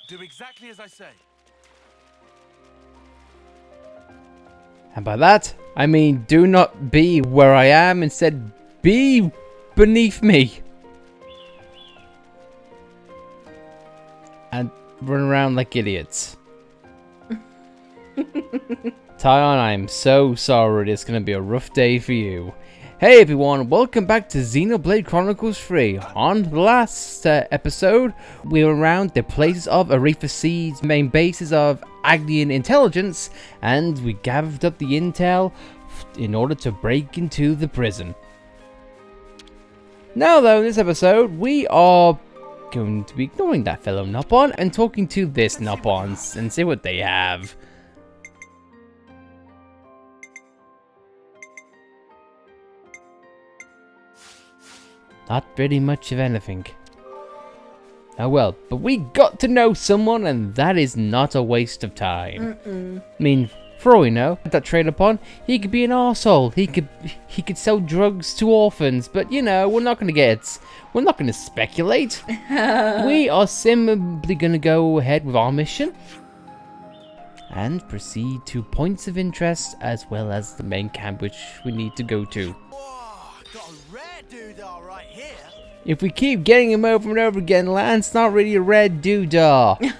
Do exactly as I say. And by that, I mean do not be where I am, instead be beneath me. And run around like idiots. Tyon, I'm so sorry. It's going to be a rough day for you. Hey everyone, welcome back to Xenoblade Chronicles 3. On the last episode, we were around the places of Aretha Seed's main bases of Agnian intelligence, and we gathered up the intel in order to break into the prison. Now though, in this episode, we are going to be ignoring that fellow Nopon and talking to this Nopon and see what they have. Not really much of anything. Oh well, but we got to know someone, and that is not a waste of time. I mean, for all we know, that trade upon, he could be an arsehole. He could sell drugs to orphans, but you know, we're not gonna speculate. We are simply gonna go ahead with our mission and proceed to points of interest as well as the main camp which we need to go to. Got a rare doodah right here. If we keep getting him over and over again, Lance, not really a red doodah.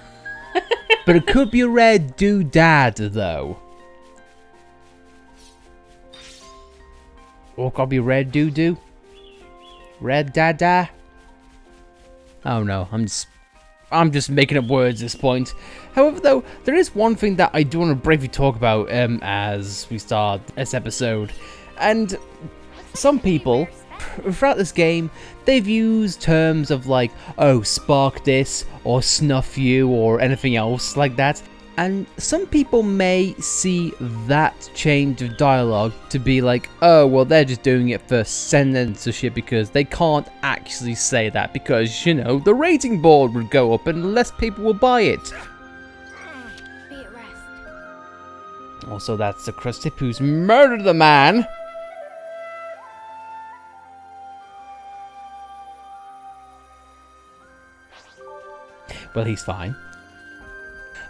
But it could be a red doodad, though. Or could be red doo-doo. Red dada. Oh no, I'm just making up words at this point. However, though, there is one thing that I do want to briefly talk about as we start this episode. And some people throughout this game, they've used terms of like, oh, spark this, or snuff you, or anything else like that. And some people may see that change of dialogue to be like, oh, well, they're just doing it for censorship because they can't actually say that because, you know, the rating board would go up and less people will buy it. Be at rest. Also, that's the Crustip who's murdered the man. Well, he's fine.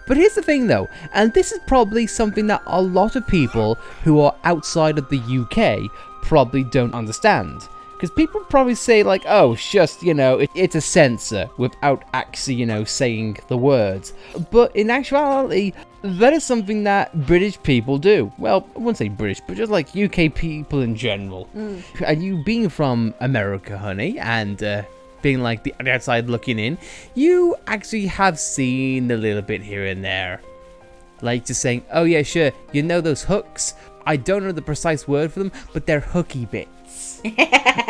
But here's the thing though, and this is probably something that a lot of people who are outside of the UK probably don't understand. Because people probably say like, oh, it's just, you know, it's a censor without actually, you know, saying the words. But in actuality, that is something that British people do. Well, I wouldn't say British, but just like UK people in general. And you being from America, honey, and being like the outside looking in, you actually have seen a little bit here and there. Like just saying, oh yeah, sure, you know those hooks? I don't know the precise word for them, but they're hooky bits.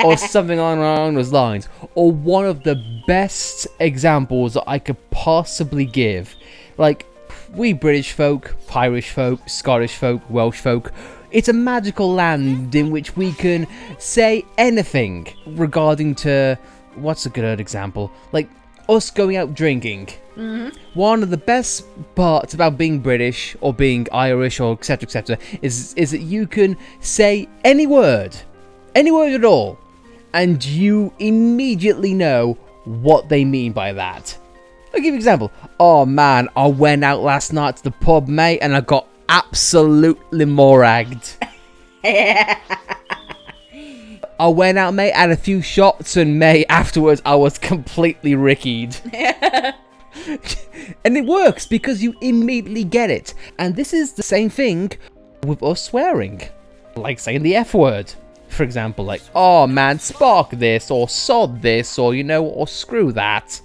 Or something along those lines. Or one of the best examples that I could possibly give. Like, we British folk, Irish folk, Scottish folk, Welsh folk, it's a magical land in which we can say anything regarding to... What's a good example? Like us going out drinking. One of the best parts about being British or being Irish or etc is that you can say any word at all, and you immediately know what they mean by that. I'll give you an example. Oh man, I went out last night to the pub, mate, and I got absolutely moragged. I went out, mate, had a few shots, and, mate, afterwards I was completely rickied. And it works because you immediately get it. And this is the same thing with us swearing. Like saying the F word. For example, like, oh man, spark this, or sod this, or, you know, or screw that.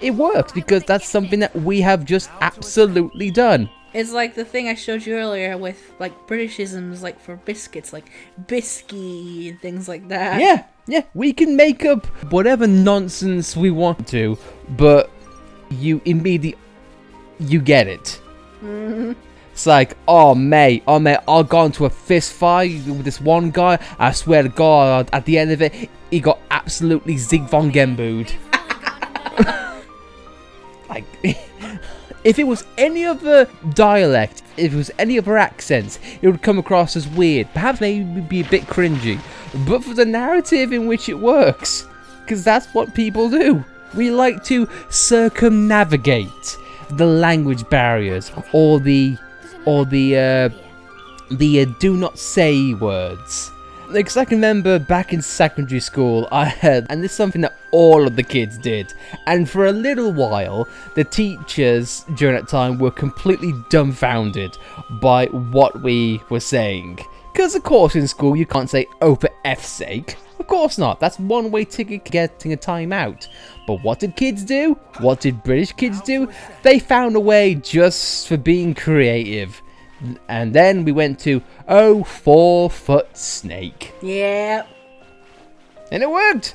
It works because that's something that we have just absolutely done. It's like the thing I showed you earlier with like Britishisms, like for biscuits, like bisky and things like that. Yeah, we can make up whatever nonsense we want to, but you immediately, you get it. It's like, oh mate, I got into a fist fight with this one guy, I swear to God, at the end of it, he got absolutely Zig von Gembooed. Like... If it was any other dialect, if it was any other accents, it would come across as weird. Perhaps maybe be a bit cringy. But for the narrative in which it works. Because that's what people do. We like to circumnavigate. the language barriers or the do not say words. Because I can remember back in secondary school, I had, and this is something that all of the kids did, and for a little while, the teachers during that time were completely dumbfounded by what we were saying. Because of course in school you can't say, oh for F's sake. Of course not, that's one way to getting a time out. But what did kids do? What did British kids do? They found a way just for being creative. And then we went to, oh, 4-foot snake. Yeah. And it worked!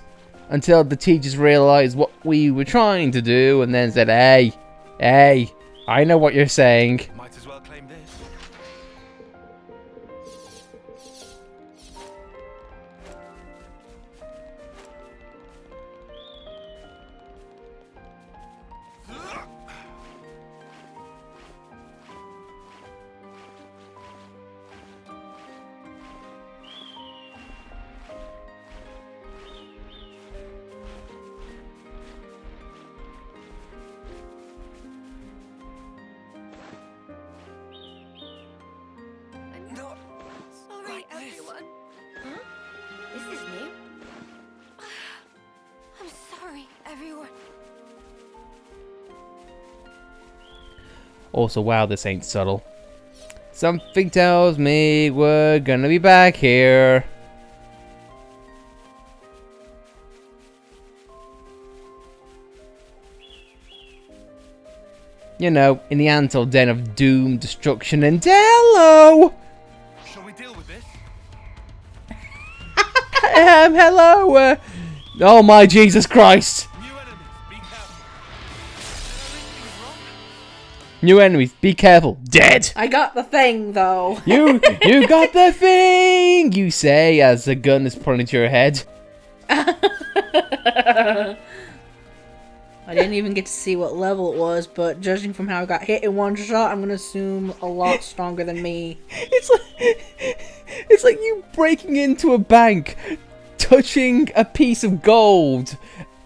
Until the teachers realised what we were trying to do and then said, hey, I know what you're saying. Might as well claim this. Sorry, everyone. Huh? This is new. I'm sorry, everyone. Also, wow, this ain't subtle. Something tells me we're gonna be back here. You know, in the anthill den of doom, destruction, and hello! Shall we deal with this? Hello! Oh my Jesus Christ! New enemies, be careful. New enemies, be careful. Dead! I got the thing, though. You got the thing! You say as the gun is pointed to your head. I didn't even get to see what level it was, but judging from how I got hit in one shot, I'm gonna assume a lot stronger than me. It's like you breaking into a bank, touching a piece of gold,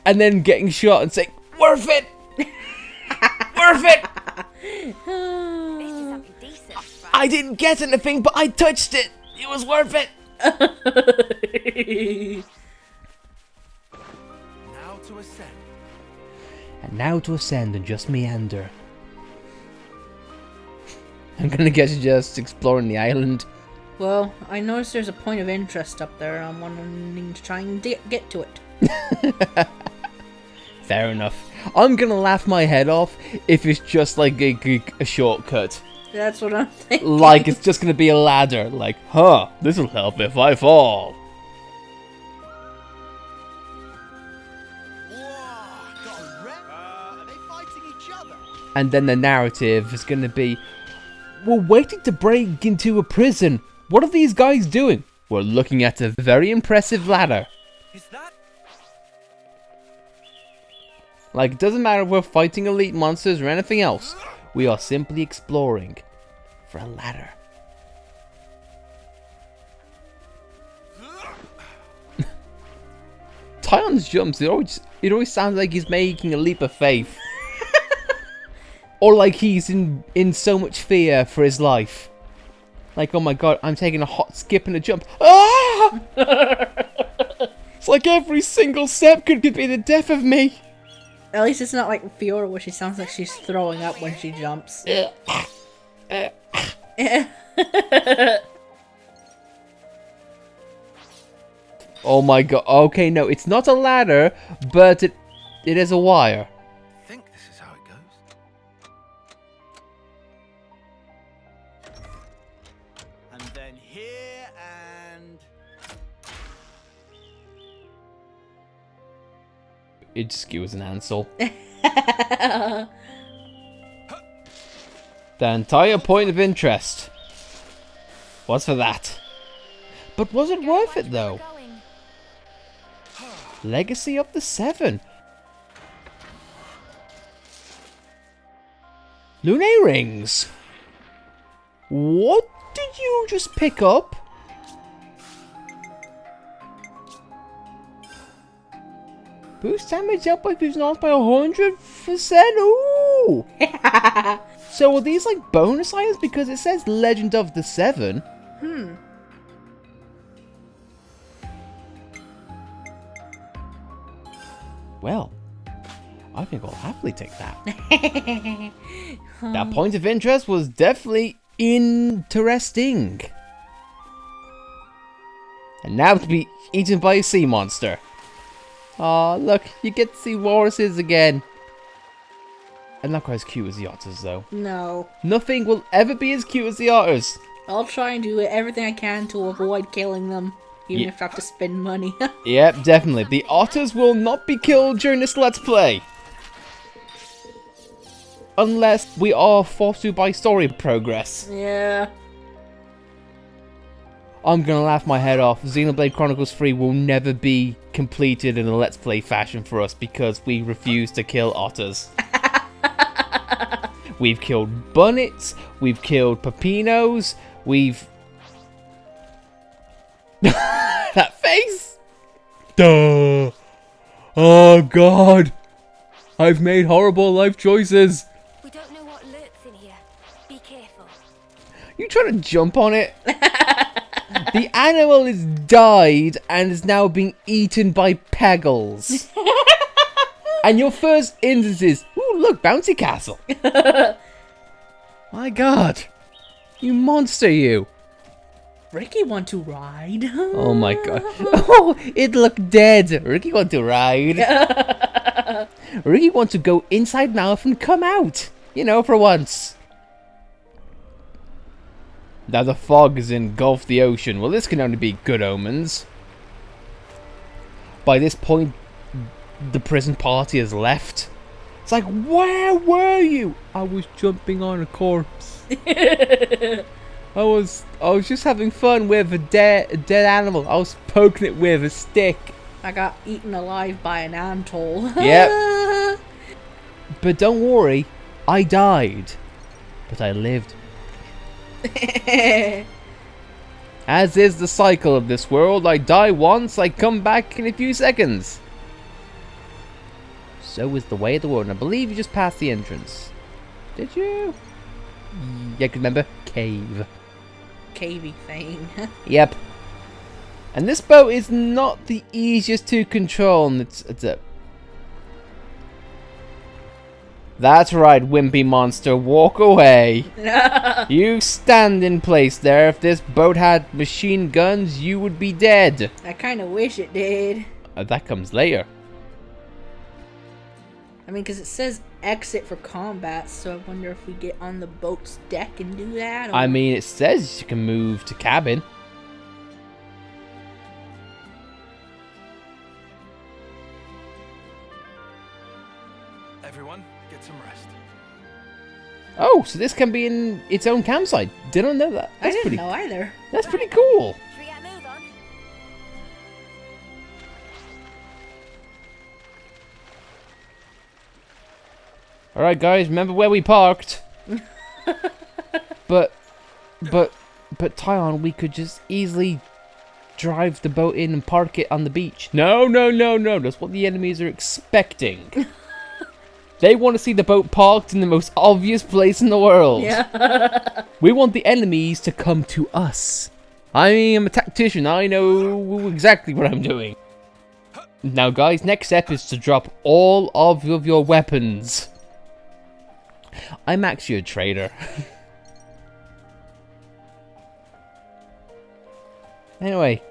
and then getting shot and saying, "Worth it! Worth it! This is something decent. I didn't get anything, but I touched it. It was worth it." Now to ascend. And now to ascend and just meander. I'm gonna guess you're just exploring the island. Well, I noticed there's a point of interest up there. I'm wanting to try and get to it. Fair enough. I'm gonna laugh my head off if it's just like a shortcut. That's what I'm thinking. Like it's just gonna be a ladder. Like, huh, this'll help if I fall. Whoa, got a red. Are they fighting each other? And then the narrative is gonna be, we're waiting to break into a prison. What are these guys doing? We're looking at a very impressive ladder. Is that? Like, it doesn't matter if we're fighting elite monsters or anything else. We are simply exploring for a ladder. Tyon's jumps, it always sounds like he's making a leap of faith. Or like he's in so much fear for his life. Like, oh my god, I'm taking a hot skip and a jump. Ah! It's like every single step could be the death of me. At least it's not like Fiora where she sounds like she's throwing up when she jumps. Oh my god. Okay, no, it's not a ladder, but it is a wire. I think this is how it goes. And then here and... It skews an Ansel. The entire point of interest. What's for that? But was it worth it though? Legacy of the Seven. Lunae rings. What did you just pick up? Boost damage up by boosting off by 100%. Ooh. Ooh! So are these like bonus items? Because it says Legend of the Seven. Well, I think I'll happily take that. That point of interest was definitely interesting. And now to be eaten by a sea monster. Aw, look, you get to see walruses again. And not quite as cute as the otters, though. No. Nothing will ever be as cute as the otters. I'll try and do everything I can to avoid killing them, even Ye- if I have to spend money. Yep, definitely. The otters will not be killed during this Let's Play. Unless we are forced to by story progress. Yeah. I'm gonna laugh my head off. Xenoblade Chronicles 3 will never be completed in a Let's Play fashion for us because we refuse to kill otters. We've killed bunnets, we've killed pepinos, we've... That face! Duh! Oh god! I've made horrible life choices! We don't know what lurks in here. Be careful. You trying to jump on it? The animal is died and is now being eaten by Peggles. And your first instance is, ooh, look, bouncy castle. My god. You monster, you. Ricky want to ride? Oh my god. Oh, it looked dead. Ricky want to ride. Ricky want to go inside mouth and come out. You know, for once. Now the fog has engulfed the ocean. Well, this can only be good omens. By this point, the prison party has left. It's like, where were you? I was jumping on a corpse. I was just having fun with a dead animal. I was poking it with a stick. I got eaten alive by an antole. Yep. But don't worry, I died. But I lived. As is the cycle of this world, I die once, I come back in a few seconds. So is the way of the world, and I believe you just passed the entrance. Did you? Yeah, remember? Cave. Cavey thing. Yep. And this boat is not the easiest to control, and it's a... That's right, wimpy monster, walk away. You stand in place there. If this boat had machine guns, you would be dead. I kind of wish it did. That comes later. I mean, because it says exit for combat, so I wonder if we get on the boat's deck and do that. Or... I mean, it says you can move to cabin. Everyone, get some rest. Oh, so this can be in its own campsite. Didn't know that. I didn't know either. That's pretty cool. Should we get a move on? Alright guys, remember where we parked? But Tyon, we could just easily drive the boat in and park it on the beach. No. That's what the enemies are expecting. They want to see the boat parked in the most obvious place in the world. Yeah. We want the enemies to come to us. I am a tactician. I know exactly what I'm doing. Now guys, next step is to drop all of your weapons. I'm actually a traitor. Anyway,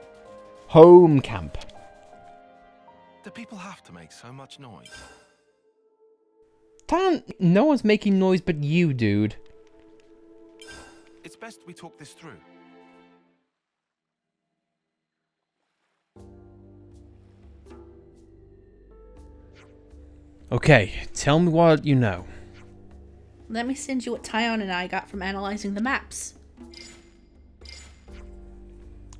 home camp. Do people have to make so much noise? Tan, no one's making noise but you, dude. It's best we talk this through. Okay, tell me what you know. Let me send you what Tyon and I got from analyzing the maps.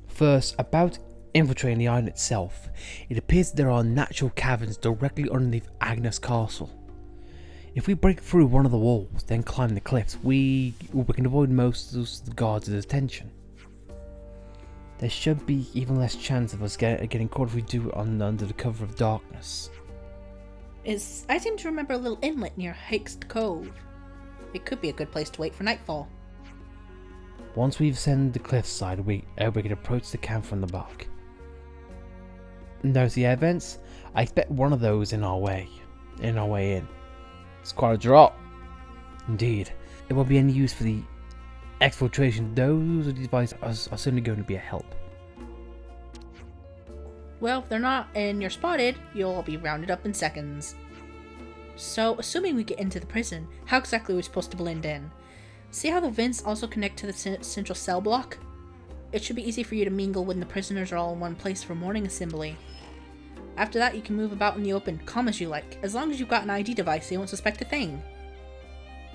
First, about infiltrating the island itself. It appears there are natural caverns directly underneath Agnus Castle. If we break through one of the walls, then climb the cliffs, we can avoid most of the guards' attention. There should be even less chance of us getting caught if we do it under the cover of darkness. I seem to remember a little inlet near Hickst Cove. It could be a good place to wait for nightfall. Once we've ascended the cliffside, we can approach the camp from the back. There's the air vents. I expect one of those in our way in. It's quite a drop. Indeed. It won't be any use for the exfiltration. Those devices are certainly going to be a help. Well, if they're not and you're spotted, you'll all be rounded up in seconds. So, assuming we get into the prison, how exactly are we supposed to blend in? See how the vents also connect to the central cell block? It should be easy for you to mingle when the prisoners are all in one place for morning assembly. After that, you can move about in the open, calm as you like. As long as you've got an ID device, they won't suspect a thing.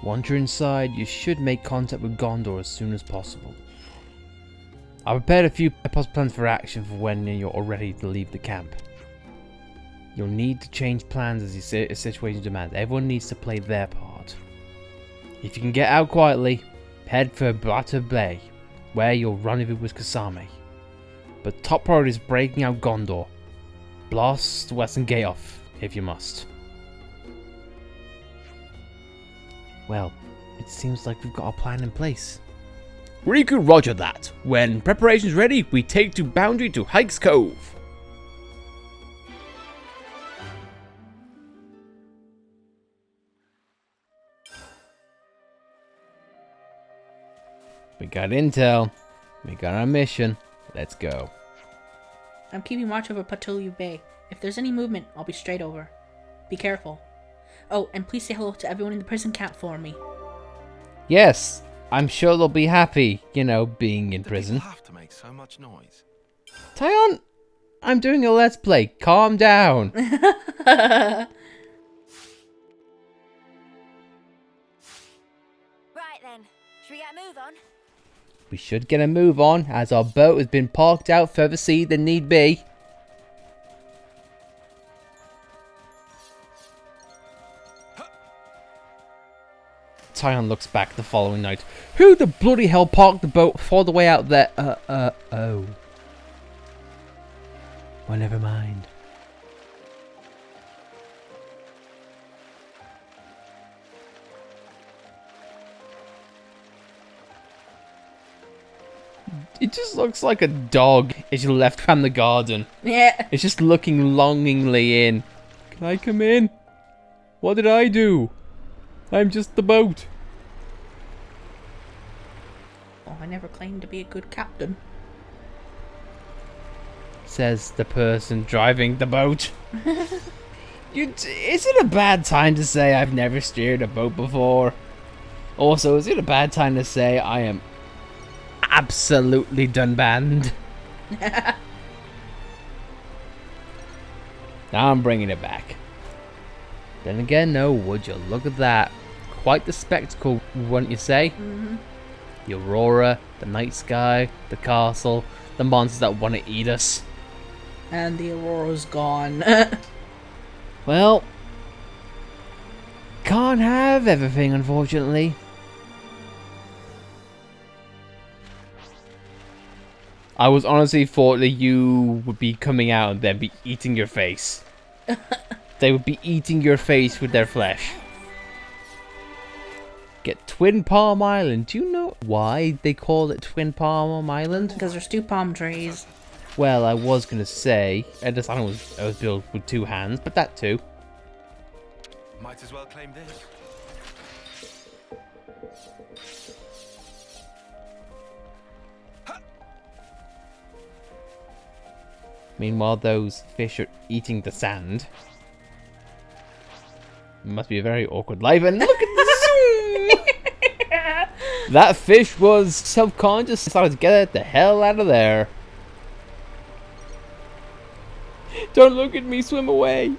Once you're inside, you should make contact with Gondor as soon as possible. I prepared a few possible plans for action for when you're all ready to leave the camp. You'll need to change plans as your situation demands. Everyone needs to play their part. If you can get out quietly, head for Bata Bay, where you'll rendezvous with Kasame. But top priority is breaking out Gondor. Blast the Western Gate off, if you must. Well, it seems like we've got a plan in place. Riku, roger that. When preparation's ready, we take to boundary to Hike's Cove. We got intel. We got our mission. Let's go. I'm keeping watch over Patulu Bay. If there's any movement, I'll be straight over. Be careful. Oh, and please say hello to everyone in the prison camp for me. Yes, I'm sure they'll be happy, being in prison. Have to make so much noise. Tyon, I'm doing a let's play. Calm down. Right then, should we get a move on? We should get a move on, as our boat has been parked out further sea than need be. Tyon looks back the following night. Who the bloody hell parked the boat all the way out there? Oh. Well, never mind. It just looks like a dog as you left from the garden. Yeah. It's just looking longingly in. Can I come in? What did I do? I'm just the boat. Oh, I never claimed to be a good captain. Says the person driving the boat. Is it a bad time to say I've never steered a boat before? Also, is it a bad time to say I am absolutely done banned? Now I'm bringing it back. Then again, no, would you? Look at that. Quite the spectacle, wouldn't you say? Mm-hmm. The aurora, the night sky, the castle, the monsters that want to eat us. And the aurora's gone. Well, can't have everything, unfortunately. I was honestly thought that you would be coming out and then be eating your face. They would be eating your face with their flesh. Get Twin Palm Island. Do you know why they call it Twin Palm Island? Because there's 2 palm trees. Well, I was gonna say, this island was built with 2 hands, but that too. Might as well claim this. Meanwhile, those fish are eating the sand. It must be a very awkward life. And look at the zoom! That fish was self-conscious, decided to get the hell out of there. Don't look at me, swim away.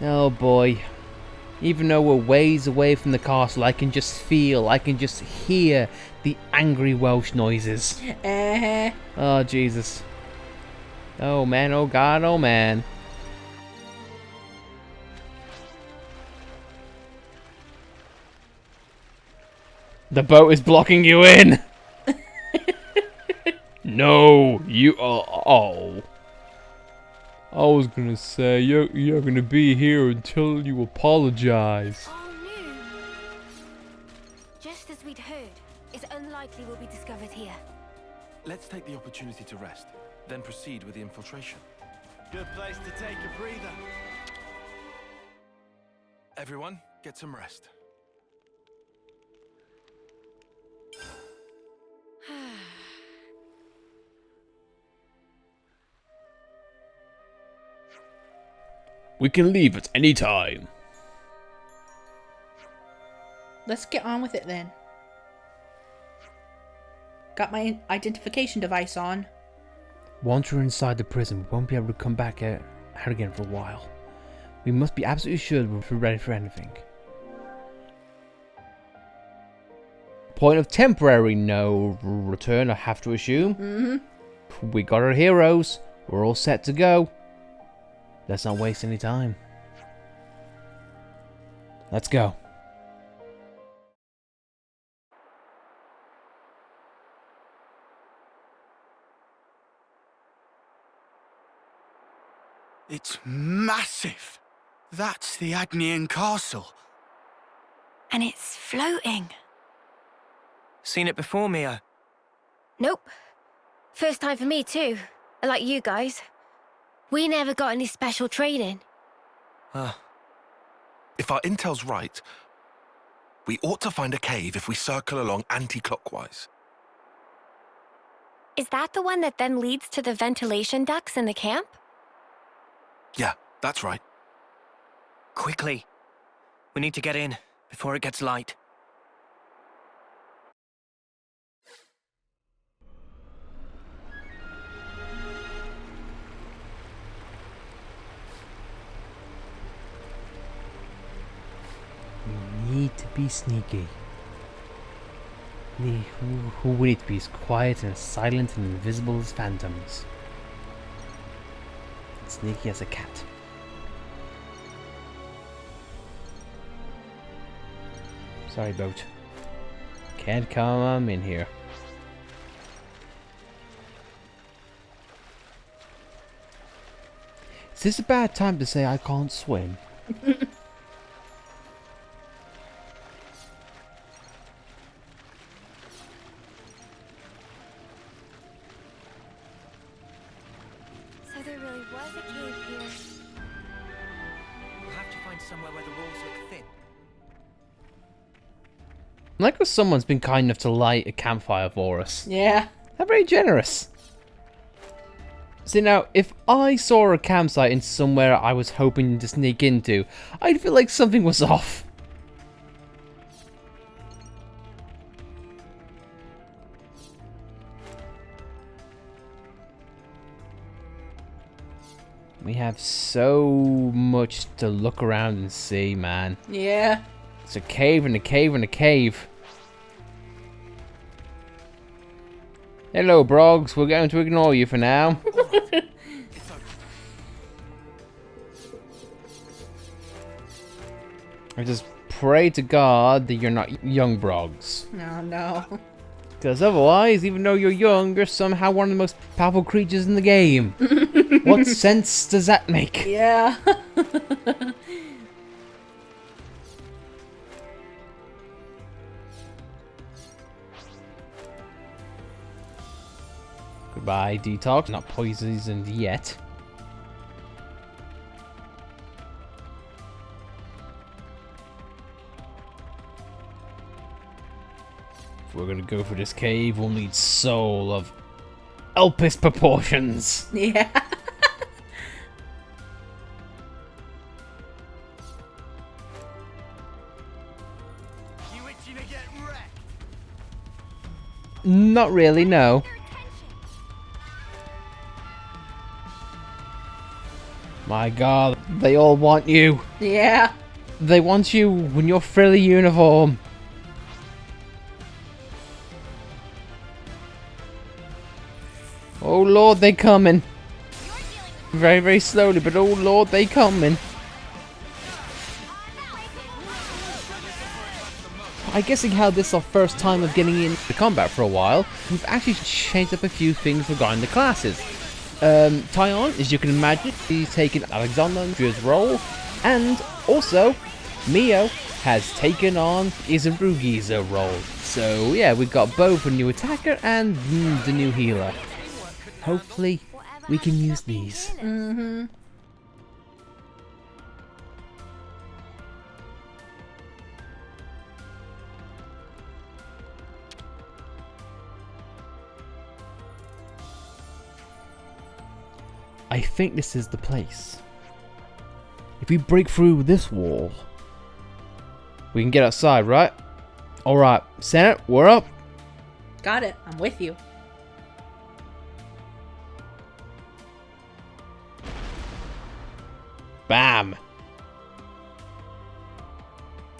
Oh boy. Even though we're ways away from the castle, I can just feel, I can just hear the angry Welsh noises. Oh, Jesus. Oh, man, oh, God, oh, man. The boat is blocking you in. No, you are. Oh. I was gonna say, you're gonna be here until you apologize. Oh no! Just as we'd heard, it's unlikely we'll be discovered here. Let's take the opportunity to rest, then proceed with the infiltration. Good place to take a breather. Everyone, get some rest. We can leave at any time. Let's get on with it then. Got my identification device on. Once we're inside the prison, we won't be able to come back out again for a while. We must be absolutely sure that we're ready for anything. Point of temporary no return, I have to assume. Mm-hmm. We got our heroes. We're all set to go. Let's not waste any time. Let's go. It's massive. That's the Agnus Castle. And it's floating. Seen it before, Mia? Nope. First time for me too. Like you guys. We never got any special training. If our intel's right, we ought to find a cave if we circle along anti-clockwise. Is that the one that then leads to the ventilation ducts in the camp? Yeah, that's right. Quickly. We need to get in before it gets light. We need to be sneaky. We need to be as quiet and as silent and invisible as phantoms. Sneaky as a cat. Sorry, boat. Can't come in here. Is this a bad time to say I can't swim? So there really was a cave here. We'll have to find somewhere where the walls look thin. I like how someone's been kind enough to light a campfire for us. Yeah. They're very generous. See now, if I saw a campsite in somewhere I was hoping to sneak into, I'd feel like something was off. We have so much to look around and see, man. Yeah. It's a cave and a cave and a cave. Hello, Brogs. We're going to ignore you for now. I just pray to God that you're not young Brogs. No, no. Because otherwise, even though you're young, you're somehow one of the most powerful creatures in the game. What sense does that make? Yeah. Goodbye, Detox. Not poisoned yet. If we're gonna go for this cave, we'll need soul of Elpis proportions. Yeah. You itching to get wrecked? Not really, no. My God, they all want you. Yeah. They want you in your frilly uniform. Oh Lord, they coming. Very, very slowly, but oh Lord, they coming. I guessing how this is our first time of getting into combat for a while, we've actually changed up a few things regarding the classes. Tyon, as you can imagine, he's taken Alexandra's role, and also Mio has taken on Izarugi's role. So yeah, we've got both a new attacker and the new healer. Hopefully, we can use these. Mm-hmm. I think this is the place. If we break through this wall, we can get outside, right? Alright, Senate, we're up. Got it. I'm with you. Bam!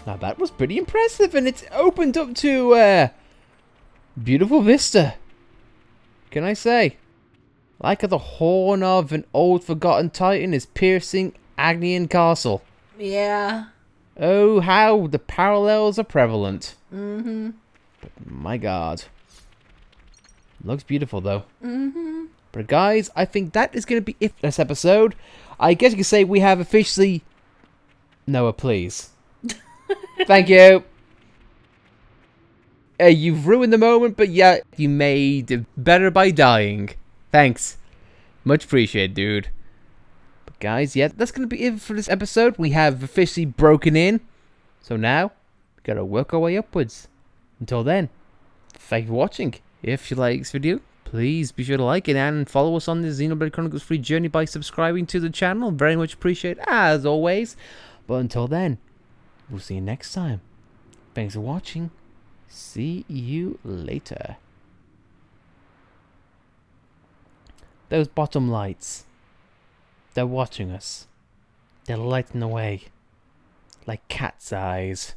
Now that was pretty impressive, and it's opened up to beautiful vista. Can I say? Like the horn of an old forgotten titan is piercing Agnus Castle. Yeah. Oh, how the parallels are prevalent. Mm-hmm. But my god. Looks beautiful though. Mm-hmm. But guys, I think that is going to be it for this episode. I guess you could say we have officially... Noah, please. Thank you. You've ruined the moment, but yeah, you made it better by dying. Thanks. Much appreciated, dude. But guys, yeah, that's going to be it for this episode. We have officially broken in. So now, we got to work our way upwards. Until then, thank you for watching. If you like this video, please be sure to like it and follow us on the Xenoblade Chronicles free journey by subscribing to the channel. Very much appreciate it, as always. But until then, we'll see you next time. Thanks for watching. See you later. Those bottom lights, they're watching us. They're lighting the way like cat's eyes.